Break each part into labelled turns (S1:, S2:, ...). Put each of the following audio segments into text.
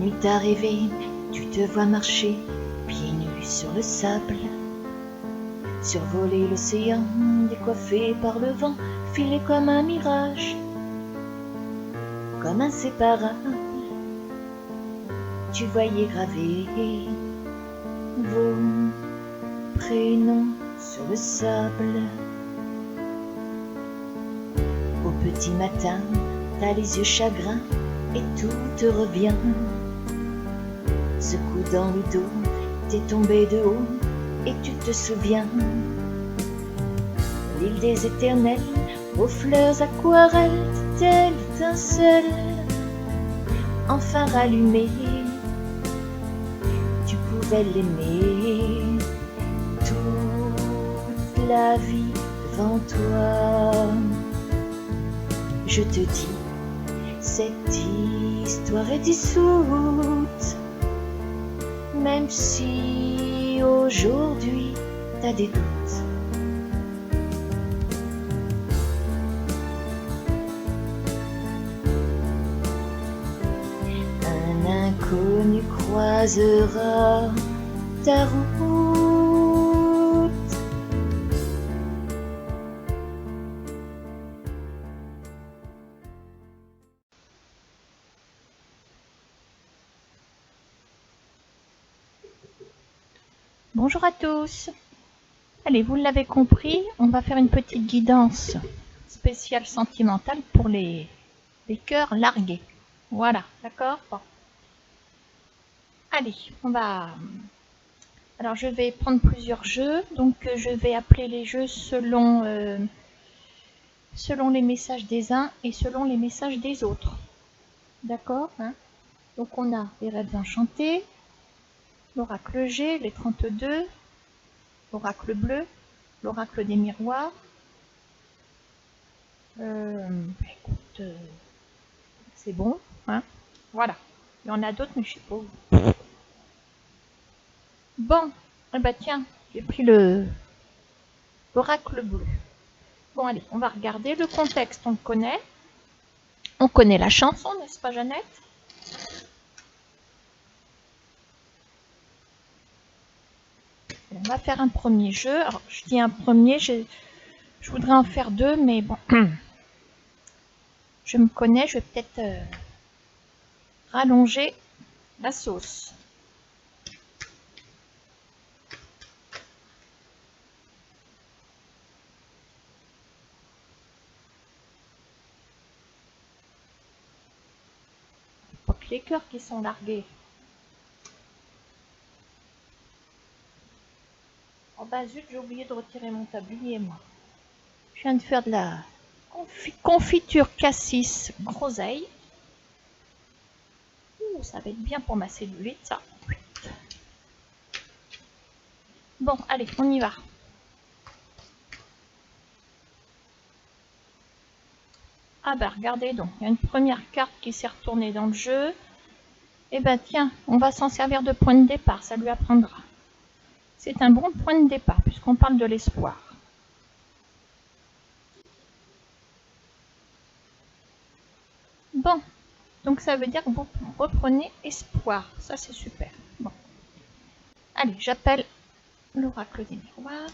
S1: nuit t'a rêvé, tu te vois marcher pieds nus sur le sable, survoler l'océan, décoiffé par le vent, filer comme un mirage, comme inséparable. Tu voyais graver vos prénoms sur le sable. Au petit matin, t'as les yeux chagrins et tout te revient. Ce coup dans le dos, t'es tombé de haut et tu te souviens. L'île des éternels, aux fleurs aquarelles, telle étincelle, enfin rallumée. Tu pouvais l'aimer toute la vie devant toi. Je te dis, cette histoire est dissoute, même si aujourd'hui t'as des doutes. Un inconnu croisera ta route. Bonjour à tous. Allez, vous l'avez compris, on va faire une petite guidance spéciale sentimentale pour les cœurs largués. Voilà, d'accord? Bon. Allez, on va... Alors, je vais prendre plusieurs jeux. Donc, je vais appeler les jeux selon les messages des uns et selon les messages des autres. D'accord, hein? Donc, on a les rêves enchantés, l'oracle G, les 32, l'oracle bleu, l'oracle des miroirs. Écoute, c'est bon, hein? Voilà. Il y en a d'autres, mais je sais pas où. Bon, eh ben tiens, j'ai pris l'oracle bleu. Bon, allez, on va regarder le contexte, on le connaît. On connaît la chanson, n'est-ce pas, Jeannette? On va faire un premier jeu. Alors, je dis un premier, je voudrais en faire deux, mais bon. Je me connais, je vais peut-être rallonger la sauce. Pas que les cœurs qui sont largués. Oh bah zut, j'ai oublié de retirer mon tablier, moi. Je viens de faire de la confiture cassis groseille. Ouh, ça va être bien pour ma cellulite, ça. Bon, allez, on y va. Ah bah regardez donc, il y a une première carte qui s'est retournée dans le jeu. Eh ben tiens, on va s'en servir de point de départ, ça lui apprendra. C'est un bon point de départ, puisqu'on parle de l'espoir. Bon, donc ça veut dire que vous reprenez espoir. Ça, c'est super. Bon. Allez, j'appelle l'oracle des miroirs.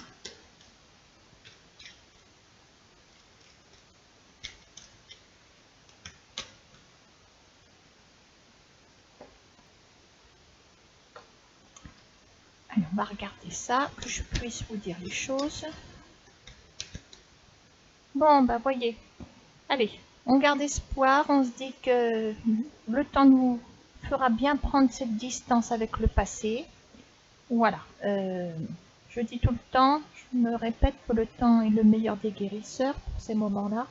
S1: Allez, on va regarder ça, que je puisse vous dire les choses. Bon, bah voyez. Allez, on garde espoir. On se dit que le temps nous fera bien prendre cette distance avec le passé. Voilà. Je dis tout le temps, je me répète que le temps est le meilleur des guérisseurs pour ces moments-là.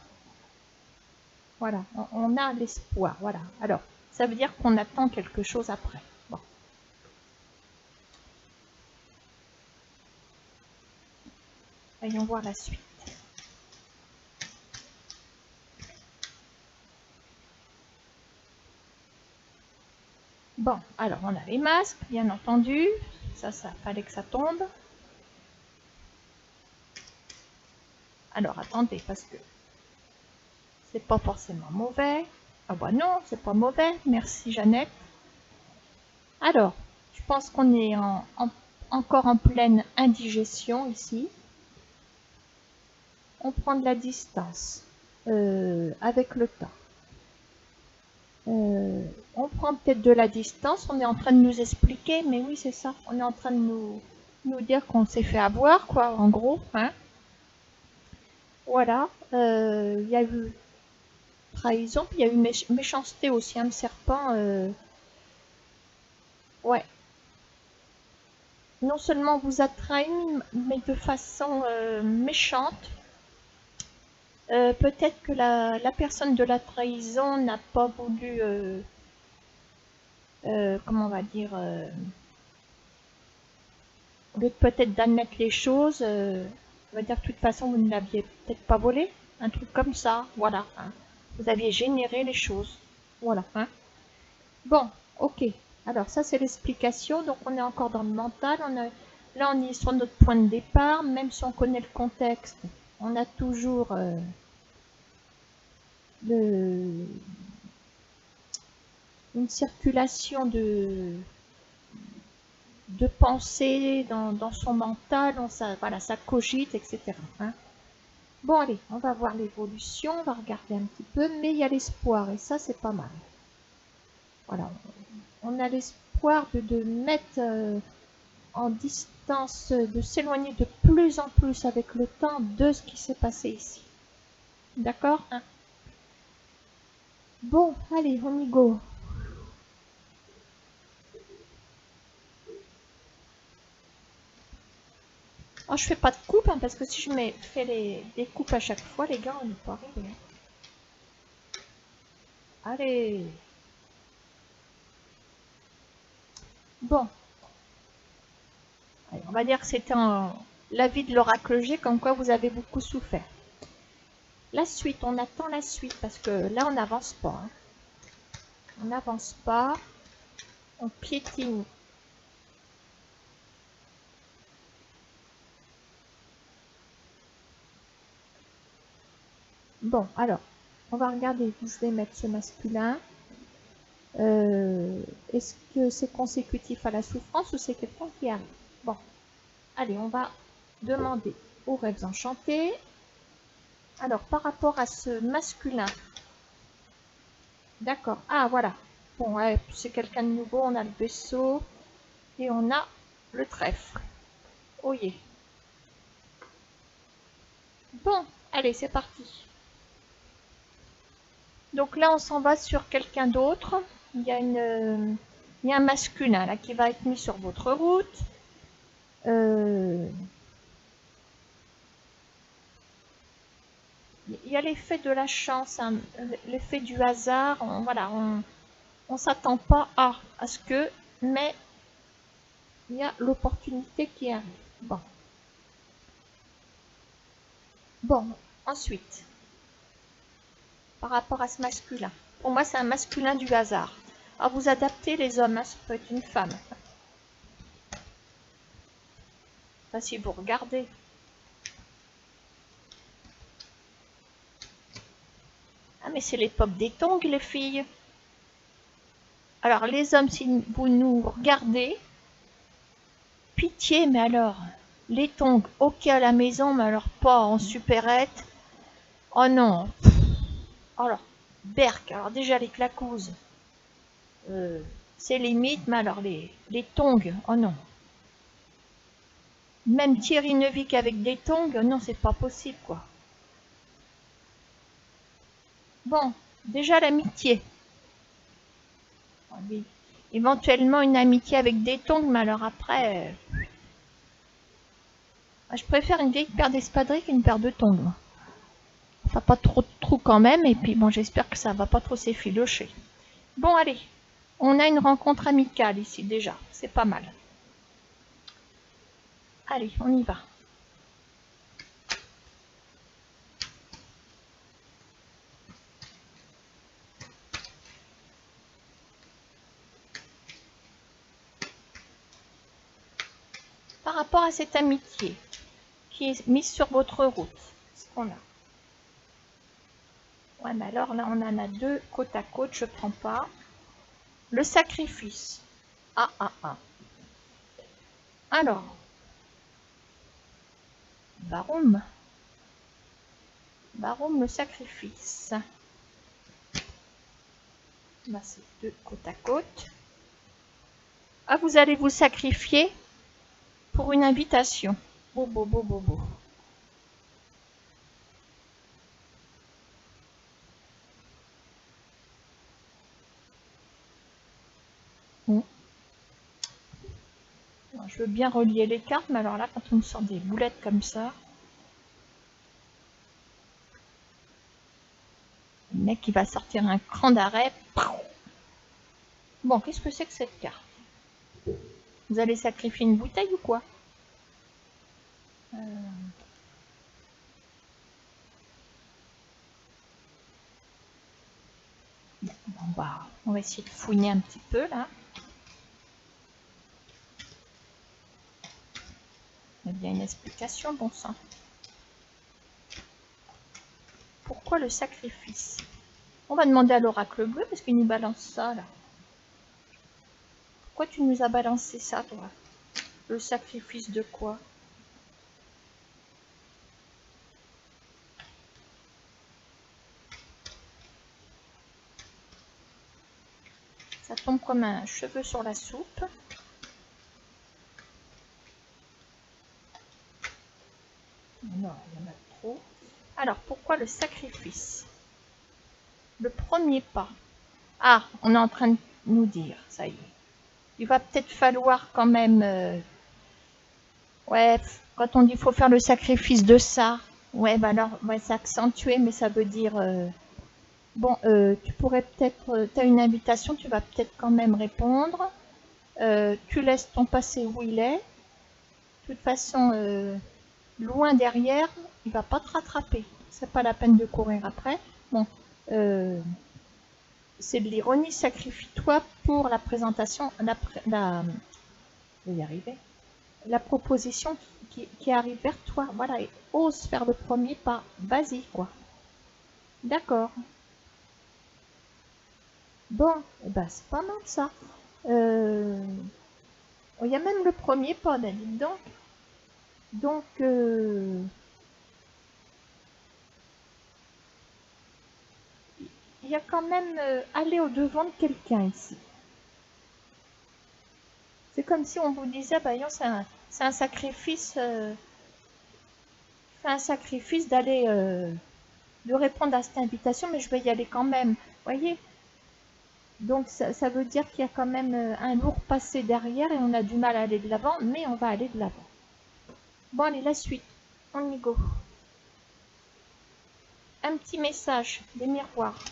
S1: Voilà, on a l'espoir. Voilà. Alors, ça veut dire qu'on attend quelque chose après. Bon. Allons voir la suite. Bon, alors on a les masques, bien entendu. Ça fallait que ça tombe. Alors, attendez, parce que c'est pas forcément mauvais. Ah bah non, c'est pas mauvais. Merci, Jeannette. Alors, je pense qu'on est encore en pleine indigestion ici. On prend de la distance avec le temps. On prend peut-être de la distance, on est en train de nous expliquer, mais oui, c'est ça. On est en train de nous dire qu'on s'est fait avoir, quoi, en gros. Hein. Voilà. Il y a eu trahison, puis il y a eu méchanceté aussi. Un serpent, ouais. Non seulement vous a trahi, mais de façon méchante. Peut-être que la personne de la trahison n'a pas voulu, comment on va dire, au lieu peut-être d'admettre les choses, on va dire de toute façon vous ne l'aviez peut-être pas volé, un truc comme ça, voilà. Hein. Vous aviez généré les choses, voilà. Hein. Bon, ok. Alors ça c'est l'explication, donc on est encore dans le mental, là on est sur notre point de départ, même si on connaît le contexte, on a toujours une circulation de pensée dans son mental, voilà, ça cogite, etc. Hein. Bon, allez, on va voir l'évolution, on va regarder un petit peu, mais il y a l'espoir, et ça, c'est pas mal. Voilà, on a l'espoir de mettre en distance, de s'éloigner de plus en plus avec le temps de ce qui s'est passé ici. D'accord hein. Bon, allez, on y go. Oh, je fais pas de coupe, hein, parce que si je fais des coupes à chaque fois, les gars, on n'est pas arrivé. Allez. Bon. Allez, on va dire que c'était l'avis de l'oracle G, comme quoi vous avez beaucoup souffert. La suite, on attend la suite, parce que là, on n'avance pas. Hein. On n'avance pas. On piétine. Bon, alors, on va regarder. Je vais mettre ce masculin. Est-ce que c'est consécutif à la souffrance ou c'est quelqu'un qui arrive? Bon, allez, on va demander aux rêves enchantés. Alors, par rapport à ce masculin, d'accord. Ah, voilà. Bon, ouais, c'est quelqu'un de nouveau. On a le vaisseau et on a le trèfle. Oh yeah. Bon, allez, c'est parti. Donc là, on s'en va sur quelqu'un d'autre. Il y a un masculin là qui va être mis sur votre route. Il y a l'effet de la chance, hein, l'effet du hasard. Voilà, on s'attend pas à ce que, mais il y a l'opportunité qui arrive. Bon. Bon, ensuite, par rapport à ce masculin. Pour moi, c'est un masculin du hasard. Alors, vous adaptez les hommes, hein, ça peut être une femme. Enfin, si vous regardez. Ah, mais c'est l'époque des tongs, les filles. Alors, les hommes, si vous nous regardez, pitié, mais alors, les tongs, ok à la maison, mais alors pas en supérette. Oh non. Alors, berk, alors déjà les claquouses, c'est limite, mais alors les tongs, oh non. Même Thierry Neuvik avec des tongs, non, c'est pas possible, quoi. Bon, déjà l'amitié. Éventuellement une amitié avec des tongs, mais alors après, je préfère une vieille paire d'espadrilles qu'une paire de tongs. Enfin, pas trop de trous quand même, et puis bon, j'espère que ça va pas trop s'effilocher. Bon, allez, on a une rencontre amicale ici déjà, c'est pas mal. Allez, on y va. Par rapport à cette amitié qui est mise sur votre route, ce qu'on a. Ouais, mais alors là, on en a deux côte à côte, je prends pas. Le sacrifice. Ah, ah, ah. Alors, Barum. Barum, le sacrifice. Là, c'est deux côte à côte. Ah, vous allez vous sacrifier pour une invitation. Beau, beau, beau, beau, beau. Je veux bien relier les cartes, mais alors là, quand on me sort des boulettes comme ça, le mec, il va sortir un cran d'arrêt. Bon, qu'est-ce que c'est que cette carte? Vous allez sacrifier une bouteille ou quoi? Bon, bah, on va essayer de fouiner un petit peu, là. Il y a bien une explication, bon sang. Pourquoi le sacrifice? On va demander à l'oracle bleu, parce qu'il nous balance ça, là. Pourquoi tu nous as balancé ça, toi? Le sacrifice de quoi? Ça tombe comme un cheveu sur la soupe. Non, il y en a trop. Alors, pourquoi le sacrifice? Le premier pas. Ah, on est en train de nous dire, ça y est. Il va peut-être falloir quand même... ouais, quand on dit qu'il faut faire le sacrifice de ça, ouais, bah alors, ouais, c'est accentué, mais ça veut dire... bon, tu pourrais peut-être... tu as une invitation, tu vas peut-être quand même répondre. Tu laisses ton passé où il est. De toute façon, loin derrière, il va pas te rattraper. C'est pas la peine de courir après. Bon, c'est de l'ironie. Sacrifie-toi pour la présentation, je vais y arriver. La proposition qui arrive vers toi. Voilà, et ose faire le premier pas. Vas-y, quoi. D'accord. Bon, eh ben, c'est pas mal ça. Il y a même le premier pas, dites donc. Donc, il y a quand même aller au-devant de quelqu'un ici. C'est comme si on vous disait, bah, c'est un sacrifice, d'aller, de répondre à cette invitation, mais je vais y aller quand même. Voyez? Donc ça veut dire qu'il y a quand même un lourd passé derrière et on a du mal à aller de l'avant, mais on va aller de l'avant. Bon, allez, la suite. On y go. Un petit message des miroirs.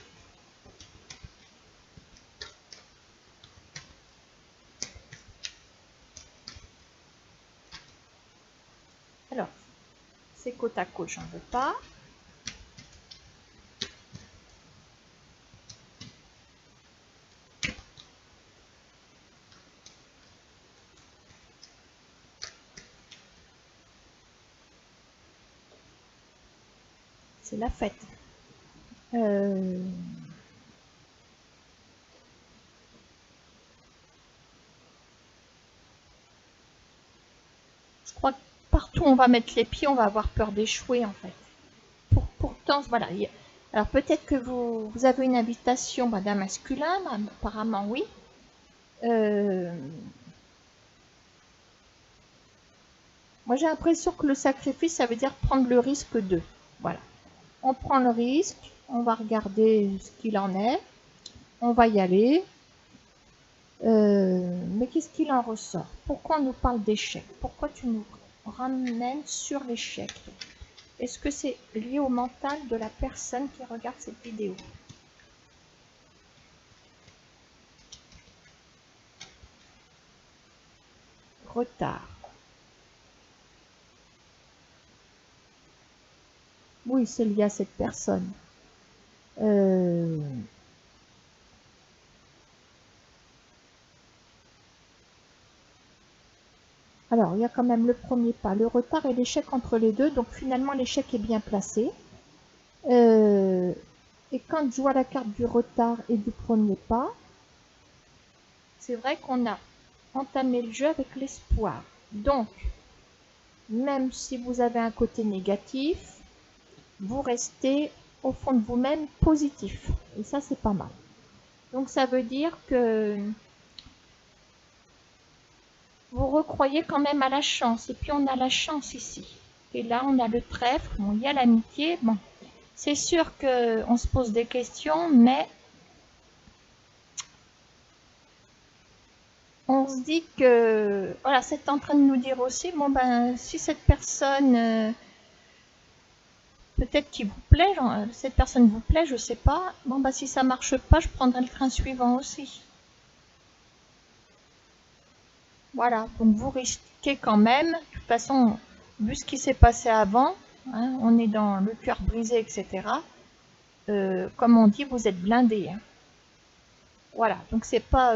S1: Alors, c'est côte à côte, j'en veux pas. C'est la fête. Je crois que partout où on va mettre les pieds, on va avoir peur d'échouer en fait. Pourtant, voilà. Alors peut-être que vous avez une invitation d'un masculin, apparemment oui. Moi j'ai l'impression que le sacrifice, ça veut dire prendre le risque de. Voilà. On prend le risque, on va regarder ce qu'il en est, on va y aller. Mais qu'est-ce qu'il en ressort? Pourquoi on nous parle d'échec? Pourquoi tu nous ramènes sur l'échec? Est-ce que c'est lié au mental de la personne qui regarde cette vidéo? Retard. Oui, c'est lié à cette personne. Alors, il y a quand même le premier pas, le retard et l'échec entre les deux. Donc finalement, l'échec est bien placé. Et quand je vois la carte du retard et du premier pas, c'est vrai qu'on a entamer le jeu avec l'espoir. Donc, même si vous avez un côté négatif, vous restez au fond de vous-même positif. Et ça, c'est pas mal. Donc, ça veut dire que vous recroyez quand même à la chance. Et puis, on a la chance ici. Et là, on a le trèfle. Bon, il y a l'amitié. Bon, c'est sûr qu'on se pose des questions, mais on se dit que, voilà, c'est en train de nous dire aussi, bon ben, si cette personne, peut-être qu'il vous plaît, genre, cette personne vous plaît, je sais pas, bon ben, si ça marche pas, je prendrai le train suivant aussi. Voilà, donc vous risquez quand même, de toute façon, vu ce qui s'est passé avant, hein, on est dans le cœur brisé, etc. Comme on dit, vous êtes blindé. Hein. Voilà, donc c'est pas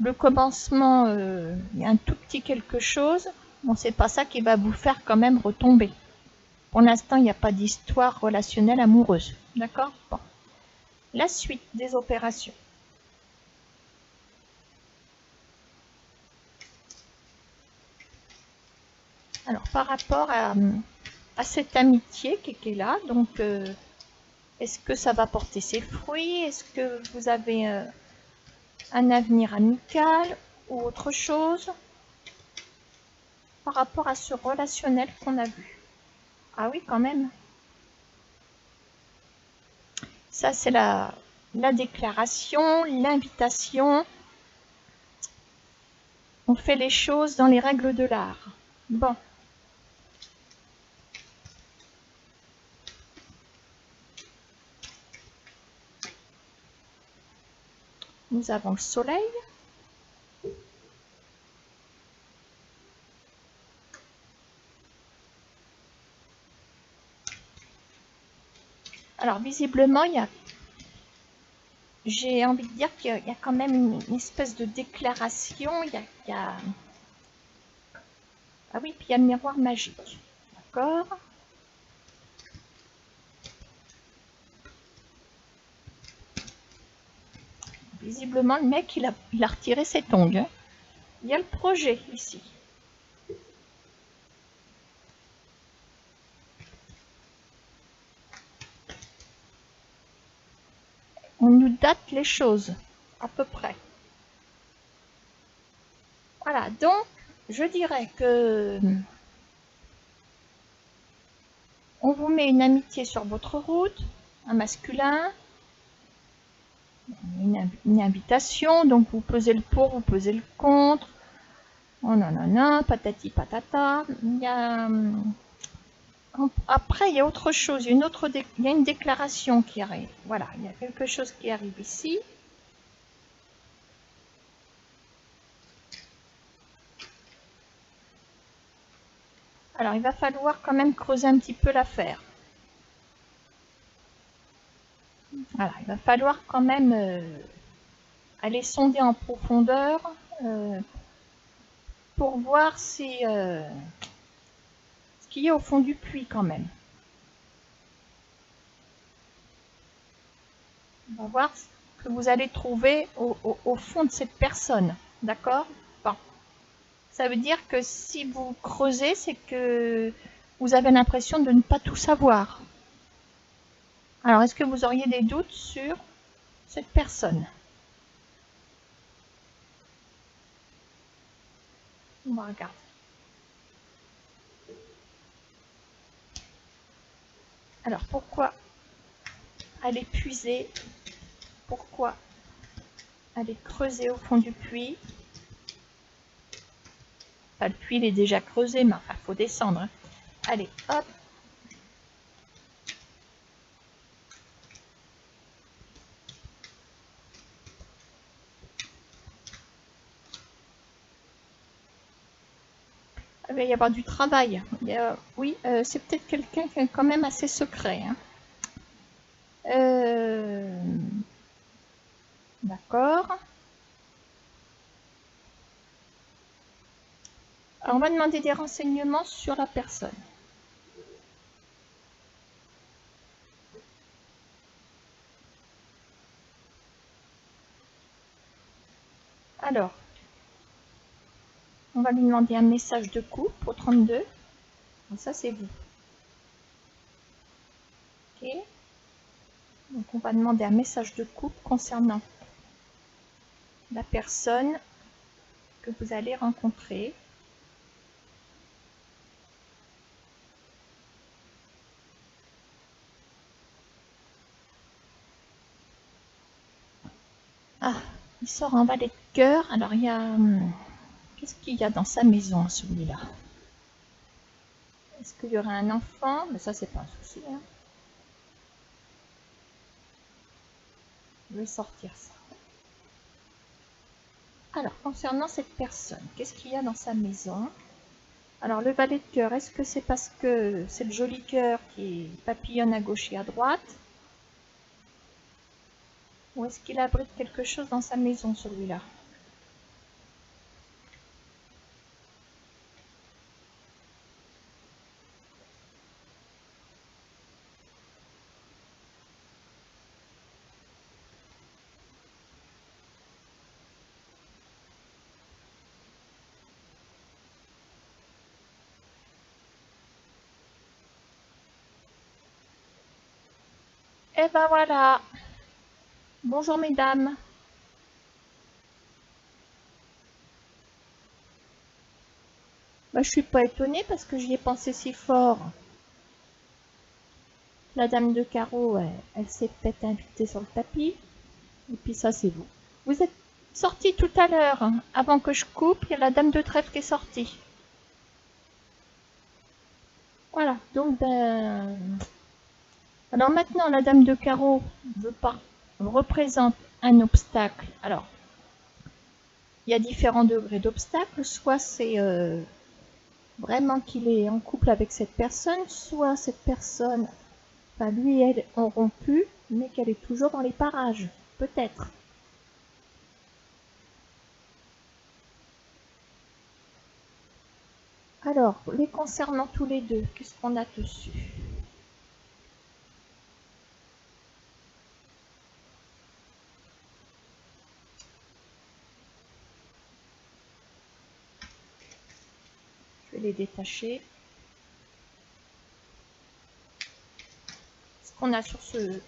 S1: le commencement, il y a un tout petit quelque chose, bon, c'est pas ça qui va vous faire quand même retomber. Pour l'instant, il n'y a pas d'histoire relationnelle amoureuse. D'accord? Bon. La suite des opérations. Alors, par rapport à cette amitié qui est là, donc, est-ce que ça va porter ses fruits? Est-ce que vous avez un avenir amical ou autre chose? Par rapport à ce relationnel qu'on a vu. Ah oui, quand même. Ça, c'est la déclaration, l'invitation. On fait les choses dans les règles de l'art. Bon. Nous avons le soleil. Alors, visiblement, j'ai envie de dire qu'il y a quand même une espèce de déclaration. Ah oui, puis il y a le miroir magique. D'accord? Visiblement, le mec, il a retiré ses tongs. Hein. Il y a le projet ici. On nous date les choses, à peu près. Voilà, donc, je dirais que on vous met une amitié sur votre route, un masculin, une invitation, donc vous pesez le pour, vous pesez le contre. Oh non, non, non, patati patata. Après, il y a autre chose, il y a une déclaration qui arrive. Voilà, il y a quelque chose qui arrive ici. Alors, il va falloir quand même creuser un petit peu l'affaire. Voilà, il va falloir quand même aller sonder en profondeur pour voir ce qu'il y a au fond du puits quand même. On va voir ce que vous allez trouver au fond de cette personne. D'accord? Bon. Ça veut dire que si vous creusez, c'est que vous avez l'impression de ne pas tout savoir. Alors, est-ce que vous auriez des doutes sur cette personne? On va regarder. Alors, pourquoi aller puiser? Pourquoi aller creuser au fond du puits? Enfin, le puits, il est déjà creusé, mais enfin, il faut descendre. Hein. Allez, hop. Il va y avoir du travail. Oui, c'est peut-être quelqu'un qui est quand même assez secret. Hein. D'accord. Alors, on va demander des renseignements sur la personne. Alors, On va lui demander un message de couple au 32. Donc ça, c'est vous. Ok. Donc on va demander un message de couple concernant la personne que vous allez rencontrer. Ah, il sort en valet de cœur. Alors il y a... qu'est-ce qu'il y a dans sa maison, celui-là? Est-ce qu'il y aura un enfant? Mais ça, c'est pas un souci. Hein. Je vais sortir ça. Alors, concernant cette personne, qu'est-ce qu'il y a dans sa maison? Alors, le valet de cœur, est-ce que c'est parce que c'est le joli cœur qui papillonne à gauche et à droite? Ou est-ce qu'il abrite quelque chose dans sa maison, celui-là? Eh ben voilà. Bonjour mesdames. Bah, je suis pas étonnée parce que j'y ai pensé si fort. La dame de carreau, elle s'est peut-être invitée sur le tapis. Et puis ça, c'est vous. Vous êtes sorti tout à l'heure. Hein. Avant que je coupe, il y a la dame de trèfle qui est sortie. Voilà, donc ben... Alors maintenant, la dame de carreau représente un obstacle. Alors, il y a différents degrés d'obstacles. Soit c'est vraiment qu'il est en couple avec cette personne, soit cette personne, enfin lui et elle ont rompu, mais qu'elle est toujours dans les parages. Peut-être. Alors, les concernant tous les deux, qu'est-ce qu'on a dessus? Je vais les détacher. Ce qu'on a sur ce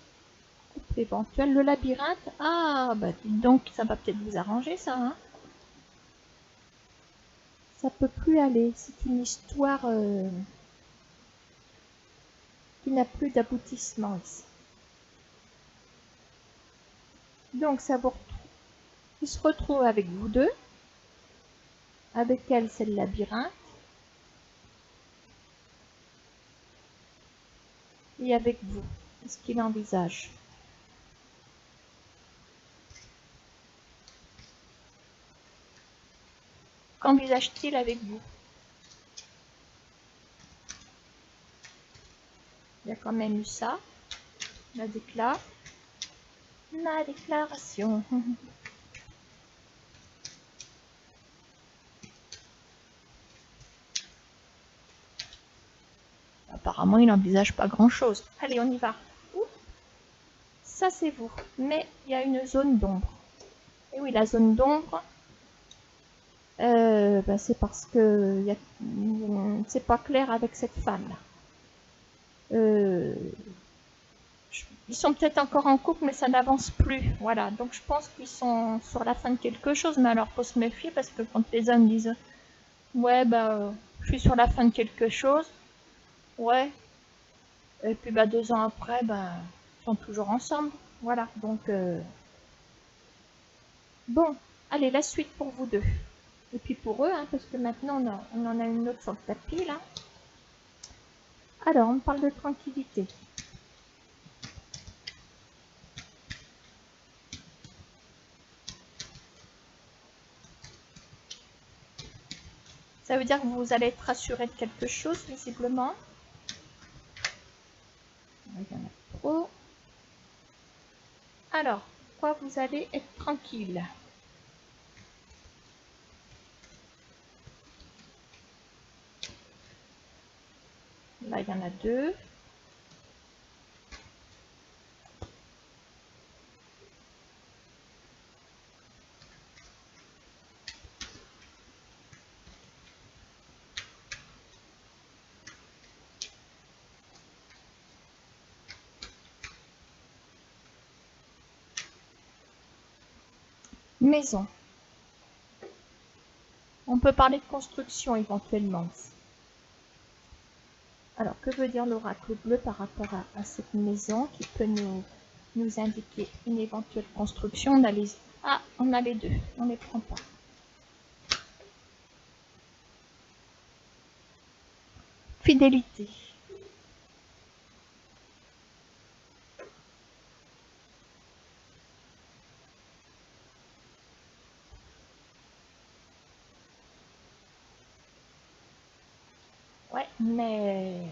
S1: couple éventuel, le labyrinthe. Ah, bah donc ça va peut-être vous arranger ça. Hein, ça peut plus aller. C'est une histoire qui n'a plus d'aboutissement ici. Donc ça vous retrouve. Il se retrouve avec vous deux. Avec elle, c'est le labyrinthe. Et avec vous, qu'est-ce qu'il envisage? Qu'envisage-t-il avec vous? Il y a quand même eu ça. La déclaration. Apparemment, il n'envisage pas grand-chose. Allez, on y va. Ouh, ça, c'est vous. Mais il y a une zone d'ombre. Et oui, la zone d'ombre, bah, c'est parce que c'est pas clair avec cette femme-là. Ils sont peut-être encore en couple, mais ça n'avance plus. Voilà, donc je pense qu'ils sont sur la fin de quelque chose. Mais alors, faut se méfier parce que quand les hommes disent ouais, bah, je suis sur la fin de quelque chose, ouais, et puis bah 2 ans après, bah, ils sont toujours ensemble. Voilà, donc bon, allez, la suite pour vous deux. Et puis pour eux, hein, parce que maintenant on en a une autre sur le tapis là. Alors, on parle de tranquillité. Ça veut dire que vous allez être rassuré de quelque chose, visiblement. Il y en a trop. Alors, quoi vous allez être tranquille? Là, il y en a 2. Maison. On peut parler de construction éventuellement. Alors, que veut dire l'oracle bleu par rapport à cette maison qui peut nous indiquer une éventuelle construction? On a les deux, on ne les prend pas. Fidélité. Ouais, mais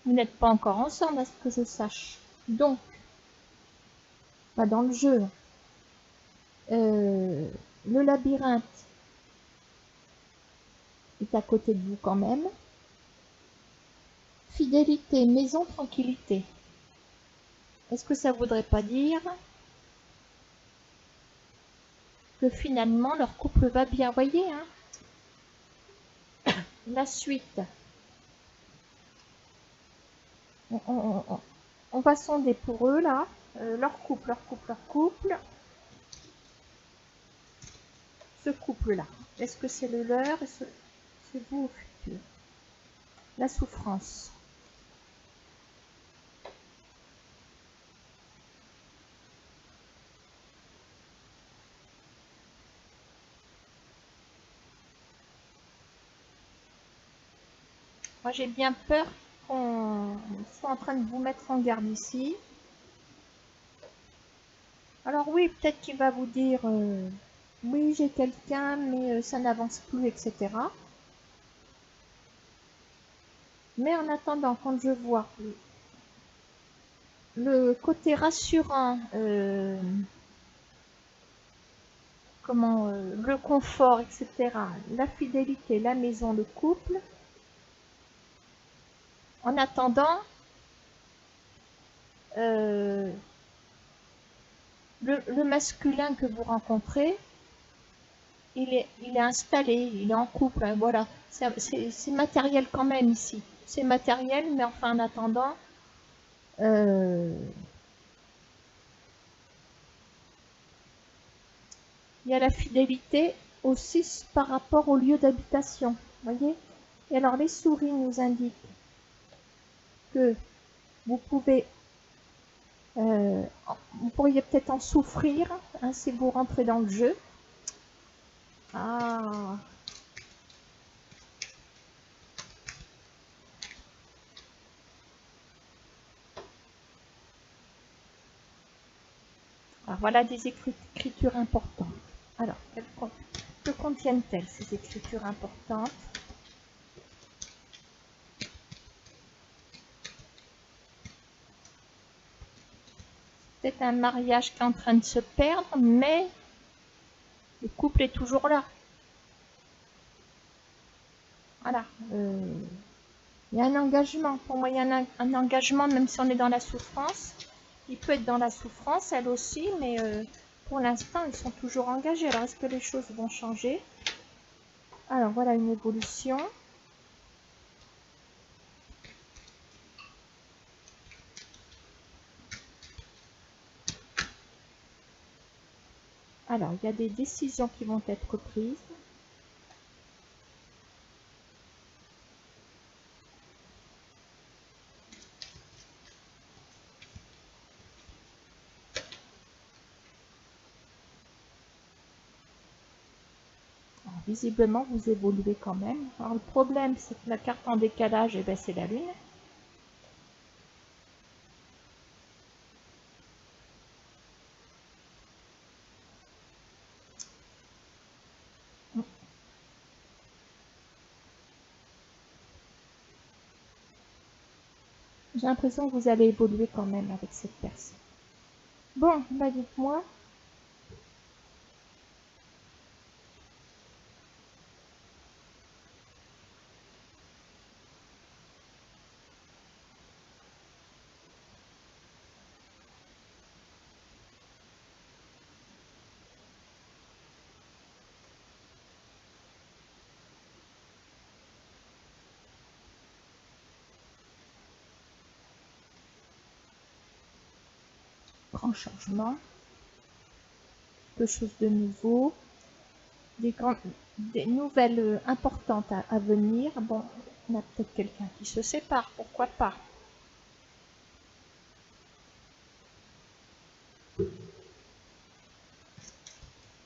S1: vous n'êtes pas encore ensemble, à ce que je sache. Donc, pas dans le jeu. Le labyrinthe est à côté de vous quand même. Fidélité, maison, tranquillité. Est-ce que ça voudrait pas dire que finalement leur couple va bien? Voyez, hein? La suite. On va sonder pour eux là, leur couple. Ce couple-là. Est-ce que c'est le leur? C'est vous au futur? La souffrance. Moi j'ai bien peur qu'on soit en train de vous mettre en garde ici. Alors oui, peut-être qu'il va vous dire oui, j'ai quelqu'un, mais ça n'avance plus, etc. Mais en attendant, quand je vois le côté rassurant, le confort, etc., la fidélité, la maison, le couple, en attendant, le masculin que vous rencontrez, il est installé, il est en couple, hein, voilà. C'est matériel quand même ici. C'est matériel, mais enfin en attendant, il y a la fidélité aussi par rapport au lieu d'habitation. Voyez. Et alors les souris nous indiquent que vous pouvez, vous pourriez peut-être en souffrir hein, si vous rentrez dans le jeu. Ah. Alors voilà des écritures importantes. Alors, que contiennent-elles ces écritures importantes? C'est un mariage qui est en train de se perdre, mais le couple est toujours là. Voilà. Il y a un engagement. Pour moi, il y a un engagement, même si on est dans la souffrance. Il peut être dans la souffrance, elle aussi, mais pour l'instant, ils sont toujours engagés. Alors, est-ce que les choses vont changer? Alors, voilà une évolution. Alors, il y a des décisions qui vont être prises. Alors, visiblement, vous évoluez quand même. Alors, le problème, c'est que la carte en décalage, eh ben, c'est la Lune. J'ai l'impression que vous allez évoluer quand même avec cette personne. Bon, bah dites-moi. Grand changement. quelque chose de nouveau, des nouvelles importantes à venir. Bon, on a peut-être quelqu'un qui se sépare, pourquoi pas.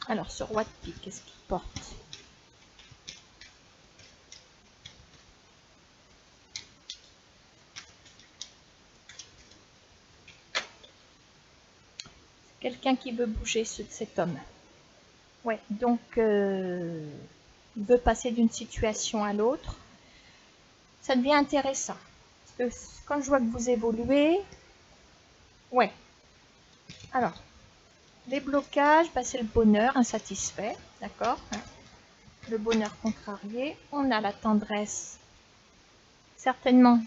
S1: Alors, ce roi de pique, qu'est-ce qu'il porte? Quelqu'un qui veut bouger, cet homme. Ouais, donc il veut passer d'une situation à l'autre. Ça devient intéressant. Parce que quand je vois que vous évoluez, ouais. Alors, les blocages, bah, c'est le bonheur insatisfait, d'accord? Le bonheur contrarié. On a la tendresse, certainement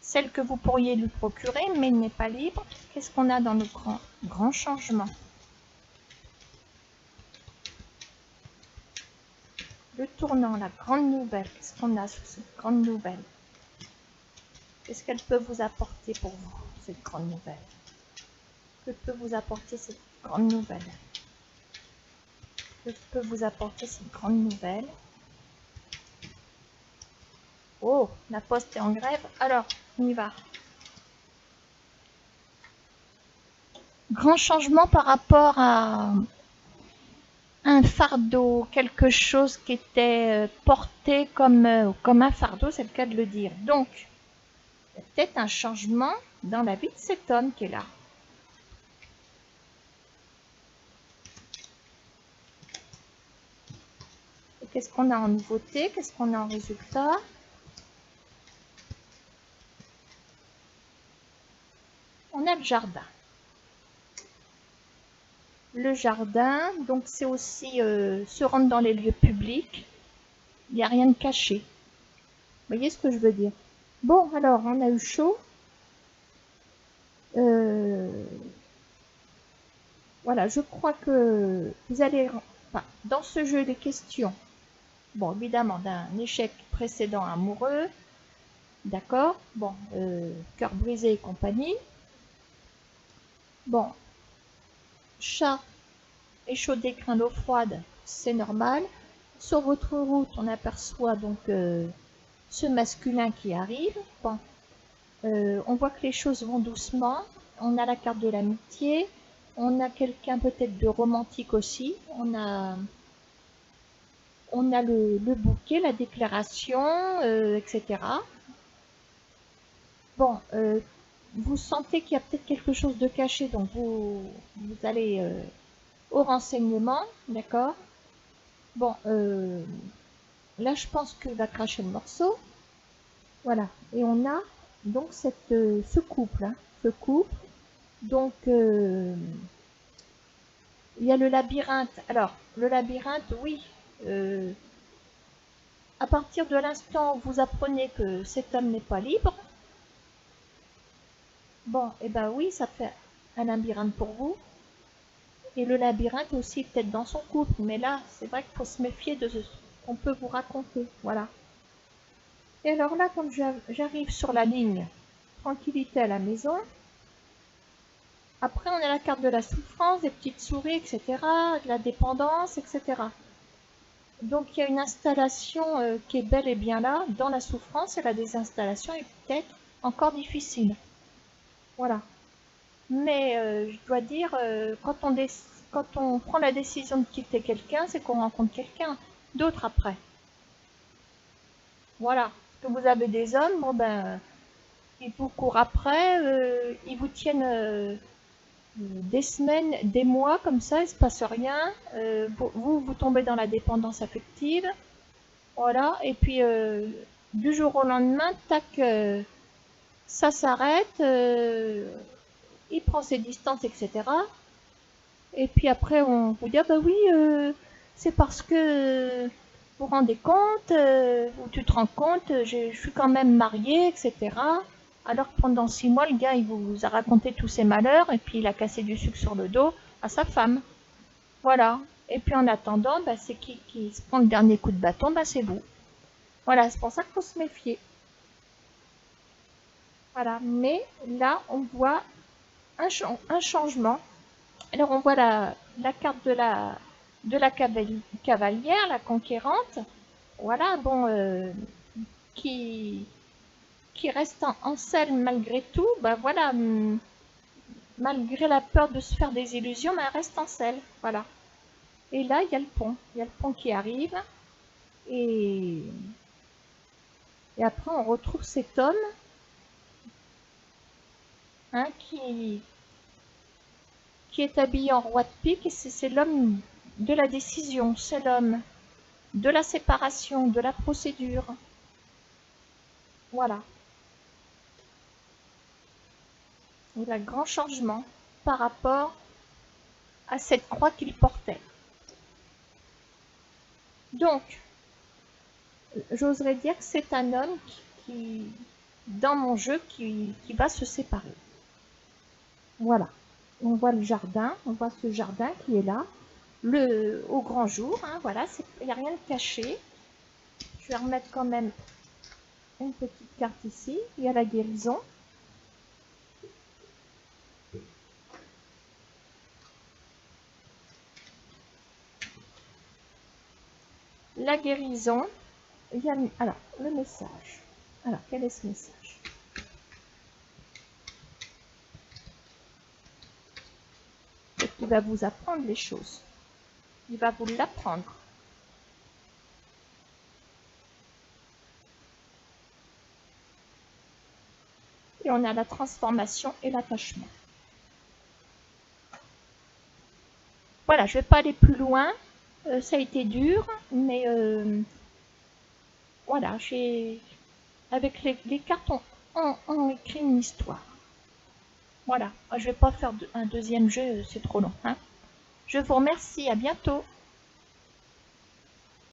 S1: celle que vous pourriez lui procurer, mais il n'est pas libre. Qu'est-ce qu'on a dans le grand changement? Le tournant, la grande nouvelle. Qu'est-ce qu'on a sur cette grande nouvelle? Qu'est-ce qu'elle peut vous apporter pour vous, cette grande nouvelle? Que peut vous apporter cette grande nouvelle? Que peut vous apporter cette grande nouvelle? Oh, la poste est en grève. Alors, on y va. Grand changement par rapport à un fardeau, quelque chose qui était porté comme un fardeau, c'est le cas de le dire. Donc, il y a peut-être un changement dans la vie de cet homme qui est là. Et qu'est-ce qu'on a en nouveauté? Qu'est-ce qu'on a en résultat? On a le jardin. Le jardin, donc c'est aussi se rendre dans les lieux publics. Il n'y a rien de caché. Vous voyez ce que je veux dire? Bon, alors, on a eu chaud. Voilà, je crois que vous allez... Enfin, dans ce jeu des questions, bon, évidemment, d'un échec précédent amoureux, d'accord? Bon, cœur brisé et compagnie. Bon, chat échaudé, craint l'eau froide, c'est normal. Sur votre route, on aperçoit donc ce masculin qui arrive. Bon, on voit que les choses vont doucement. On a la carte de l'amitié. On a quelqu'un peut-être de romantique aussi. On a le bouquet, la déclaration, etc. Bon, vous sentez qu'il y a peut-être quelque chose de caché, donc vous allez au renseignement, d'accord? Bon, là je pense qu'il va cracher le morceau. Voilà, et on a donc ce couple, hein, ce couple. Donc, il y a le labyrinthe. Alors, le labyrinthe, oui. À partir de l'instant où vous apprenez que cet homme n'est pas libre, bon, et ben oui, ça fait un labyrinthe pour vous. Et le labyrinthe aussi peut-être dans son couple. Mais là, c'est vrai qu'il faut se méfier de ce qu'on peut vous raconter. Voilà. Et alors là, comme j'arrive sur la ligne tranquillité à la maison, après on a la carte de la souffrance, des petites souris, etc., de la dépendance, etc. Donc il y a une installation qui est bel et bien là, dans la souffrance, et la désinstallation est peut-être encore difficile. Voilà. Mais je dois dire, quand on prend la décision de quitter quelqu'un, c'est qu'on rencontre quelqu'un d'autre après. Voilà. Que vous avez des hommes, bon ben, ils vous courent après, ils vous tiennent des semaines, des mois comme ça, il ne se passe rien. Vous tombez dans la dépendance affective. Voilà. Et puis, du jour au lendemain, tac, ça s'arrête. Il prend ses distances, etc. Et puis après, on vous dit, ah bah oui, c'est parce que vous vous rendez compte, ou tu te rends compte, je suis quand même mariée, etc. Alors que pendant 6 mois, le gars, il vous a raconté tous ses malheurs, et puis il a cassé du sucre sur le dos à sa femme. Voilà. Et puis en attendant, bah, c'est qui se prend le dernier coup de bâton, bah, c'est vous. Voilà, c'est pour ça qu'il faut se méfier. Voilà. Mais là, on voit un changement Alors on voit la carte de la cavalière, la conquérante. Voilà, bon, qui reste en selle malgré tout. Bah voilà, malgré la peur de se faire des illusions, mais elle reste en selle. Voilà. Et là, il y a le pont. Il y a le pont qui arrive. Et après, on retrouve cet homme hein, qui est habillé en roi de pique. Et c'est l'homme de la décision. C'est l'homme de la séparation, de la procédure. Voilà. Il y a un grand changement par rapport à cette croix qu'il portait. Donc, j'oserais dire que c'est un homme qui dans mon jeu, qui va se séparer. Voilà. On voit le jardin, on voit ce jardin qui est là, au grand jour, hein, voilà, il n'y a rien de caché. Je vais remettre quand même une petite carte ici, il y a la guérison. La guérison, il y a alors, le message. Alors, quel est ce message? Il va vous apprendre les choses. Il va vous l'apprendre. Et on a la transformation et l'attachement. Voilà, je ne vais pas aller plus loin. Ça a été dur, mais voilà, avec les cartes, on écrit une histoire. Voilà, je ne vais pas faire un deuxième jeu, c'est trop long. Hein. Je vous remercie, à bientôt.